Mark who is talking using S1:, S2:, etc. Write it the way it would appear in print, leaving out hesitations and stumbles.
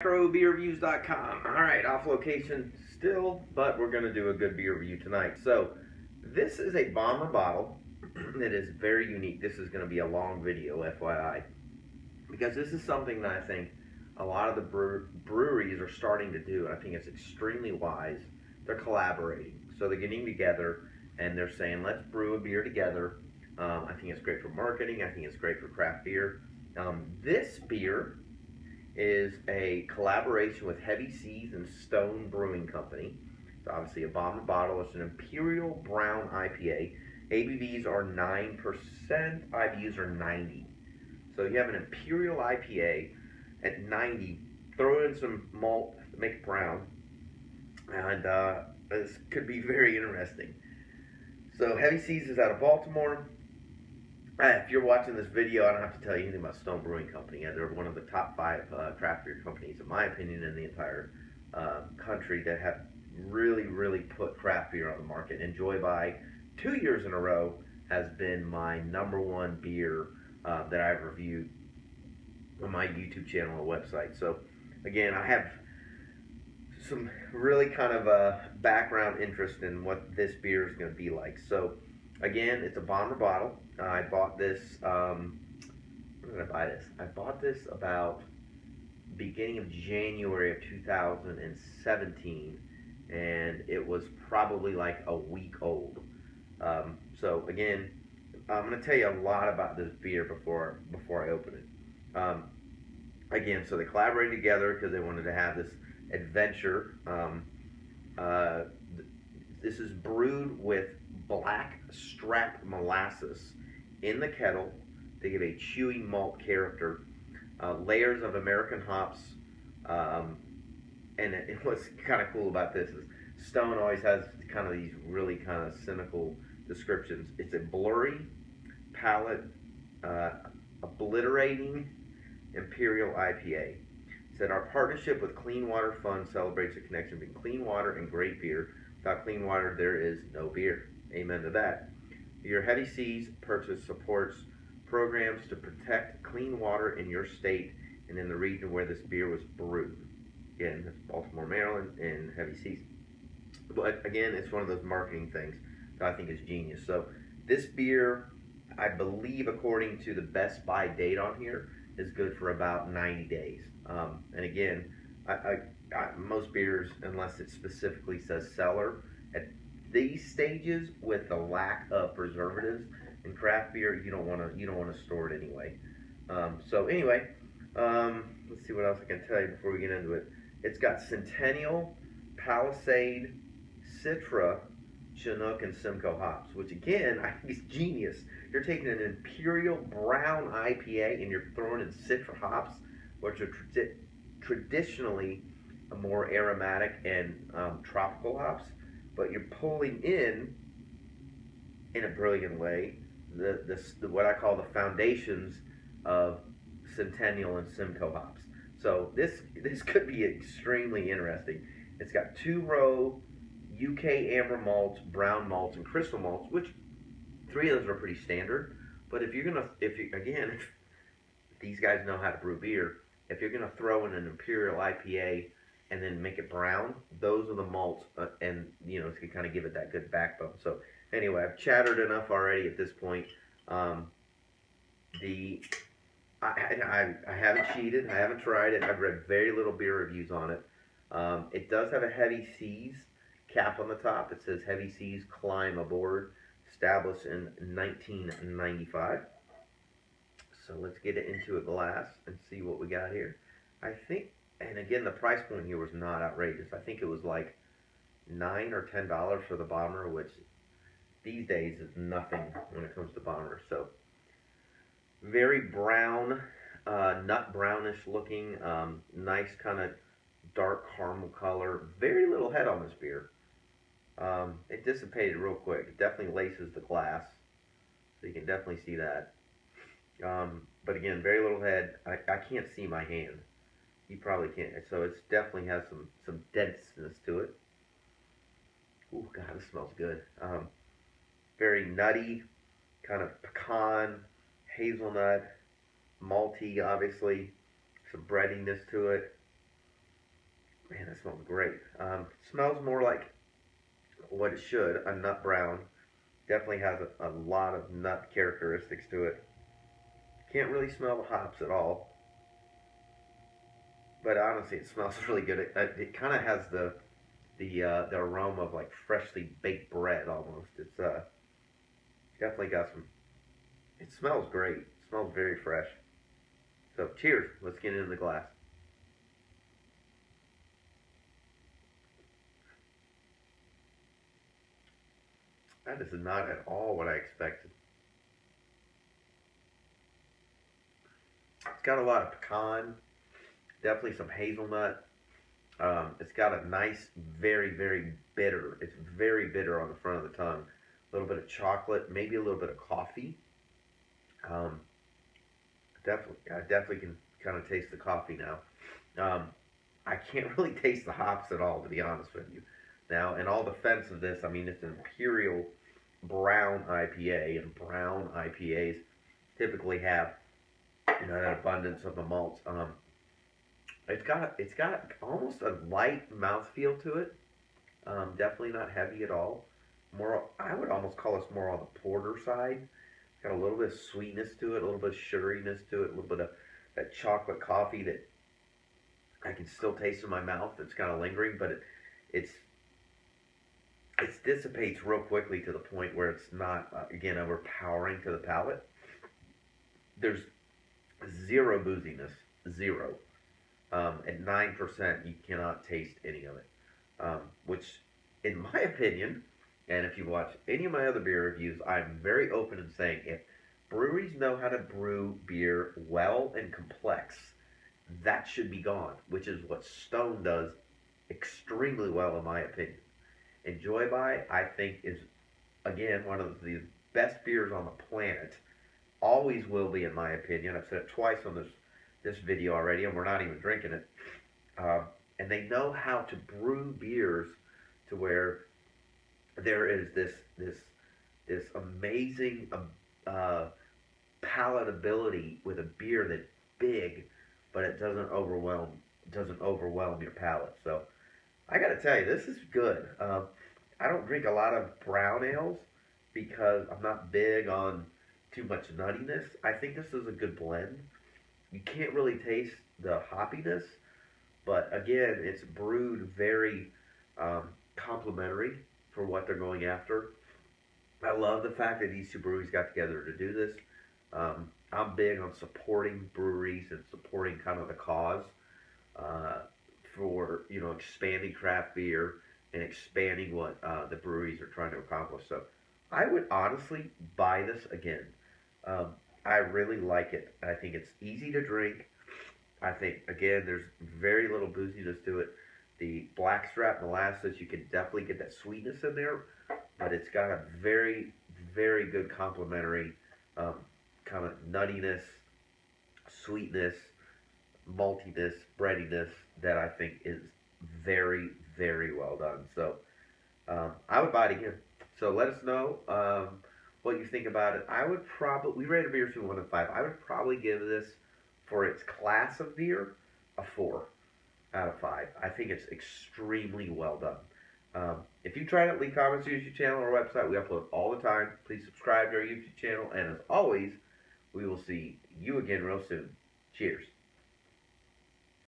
S1: Beerreviews.com. Alright, off location still, but we're going to do a good beer review tonight. So, this is a bomber bottle that is very unique. This is going to be a long video, FYI, because this is something that I think a lot of the breweries are starting to do, and I think it's extremely wise. They're collaborating. So, they're getting together and they're saying, let's brew a beer together. I think it's great for marketing. I think it's great for craft beer. This beer is a collaboration with Heavy Seas and Stone Brewing Company. It's obviously a bomber bottle. It's an Imperial Brown IPA. ABVs are 9%, IBUs are 90. So you have an Imperial IPA at 90. Throw in some malt to make it brown, and this could be very interesting. So Heavy Seas is out of Baltimore. If you're watching this video, I don't have to tell you anything about Stone Brewing Company. They're one of the top 5 craft beer companies, in my opinion, in the entire country that have really put craft beer on the market. Enjoy By, 2 years in a row, has been my #1 beer that I've reviewed on my YouTube channel or website. So, again, I have some really kind of background interest in what this beer is going to be like. So, again, it's a bomber bottle. I bought this, when did I buy this? I bought this about beginning of January of 2017, and it was probably like a week old. So again, I'm going to tell you a lot about this beer before I open it. Again, so they collaborated together because they wanted to have this adventure. This is brewed with Blackstrap Molasses in the kettle to give a chewy malt character, layers of American hops, and what's kind of cool about this is Stone always has kind of these really kind of cynical descriptions. It's a blurry, palate, obliterating Imperial IPA. It said, our partnership with Clean Water Fund celebrates the connection between clean water and great beer. Without clean water, there is no beer. Amen to that. Your Heavy Seas purchase supports programs to protect clean water in your state and in the region where this beer was brewed. Again, that's Baltimore, Maryland, and Heavy Seas. But again, it's one of those marketing things that I think is genius. So this beer, I believe, according to the Best Buy date on here, is good for about 90 days. And again, most beers, unless it specifically says cellar, at these stages with the lack of preservatives in craft beer, you don't want to store it anyway. So anyway, let's see what else I can tell you before we get into it. It's got Centennial, Palisade, Citra, Chinook, and Simcoe hops, which again I think is genius. You're taking an Imperial Brown IPA and you're throwing in Citra hops, which are traditionally a more aromatic and tropical hops, but you're pulling in a brilliant way, the what I call the foundations of Centennial and Simcoe hops. So this could be extremely interesting. It's got 2-row UK amber malts, brown malts, and crystal malts, which 3 of those are pretty standard. But if these guys know how to brew beer, if you're gonna throw in an Imperial IPA and then make it brown, those are the malts, and to kind of give it that good backbone. So anyway, I've chattered enough already at this point. I haven't cheated. I haven't tried it. I've read very little beer reviews on it. It does have a Heavy Seas cap on the top. It says Heavy Seas Climb Aboard, established in 1995. So let's get it into a glass and see what we got here. I think, and again, the price point here was not outrageous. I think it was like $9 or $10 for the bomber, which these days is nothing when it comes to bombers. So very brown, nut brownish looking, nice kind of dark caramel color. Very little head on this beer. It dissipated real quick. It definitely laces the glass, so you can definitely see that. But again, very little head. I can't see my hand. You probably can't. So it definitely has some denseness to it. Ooh, God, this smells good. Very nutty, kind of pecan, hazelnut, malty, obviously. Some breadiness to it. smells great. Smells more like what it should, a nut brown. Definitely has a lot of nut characteristics to it. Can't really smell the hops at all, but honestly, it smells really good. It kind of has the aroma of like freshly baked bread almost. It's definitely got some. It smells great. It smells very fresh. So cheers. Let's get it in the glass. That is not at all what I expected. It's got a lot of pecan, definitely some hazelnut. It's got a nice, very, very bitter. It's very bitter on the front of the tongue. A little bit of chocolate, maybe a little bit of coffee. Um, I definitely can kind of taste the coffee now. I can't really taste the hops at all, to be honest with you. Now, in all defense of this, I mean, it's an Imperial Brown IPA, and brown IPAs typically have, an abundance of the malts. It's got almost a light mouthfeel to it. Definitely not heavy at all. More, I would almost call this more on the porter side. It's got a little bit of sweetness to it, a little bit of sugariness to it, a little bit of that chocolate coffee that I can still taste in my mouth. It's kind of lingering, but it's it dissipates real quickly to the point where it's not again overpowering to the palate. There's zero booziness, zero. At 9%, you cannot taste any of it. Which, in my opinion, and if you watch any of my other beer reviews, I'm very open in saying if breweries know how to brew beer well and complex, that should be gone, which is what Stone does extremely well, in my opinion. And Joy By, I think, is, again, one of the best beers on the planet. Always will be, in my opinion. I've said it twice on this video already, and we're not even drinking it. And they know how to brew beers to where there is this amazing palatability with a beer that's big, but it doesn't overwhelm your palate. So I got to tell you, this is good. I don't drink a lot of brown ales because I'm not big on too much nuttiness. I think this is a good blend. You can't really taste the hoppiness, but again, it's brewed very complimentary for what they're going after. I love the fact that these two breweries got together to do this. I'm big on supporting breweries and supporting kind of the cause for expanding craft beer and expanding what the breweries are trying to accomplish. So I would honestly buy this again. I really like it. I think it's easy to drink. I think, again, there's very little booziness to it. The Blackstrap Molasses, you can definitely get that sweetness in there, but it's got a very, very good complementary kind of nuttiness, sweetness, maltiness, breadiness that I think is very, very well done. So I would buy it again. So let us know what you think about it. We rated beers from 1 to 5. I would probably give this, for its class of beer, a 4 out of 5. I think it's extremely well done. If you tried it, leave comments, use your channel or website. We upload all the time. Please subscribe to our YouTube channel. And as always, we will see you again real soon. Cheers.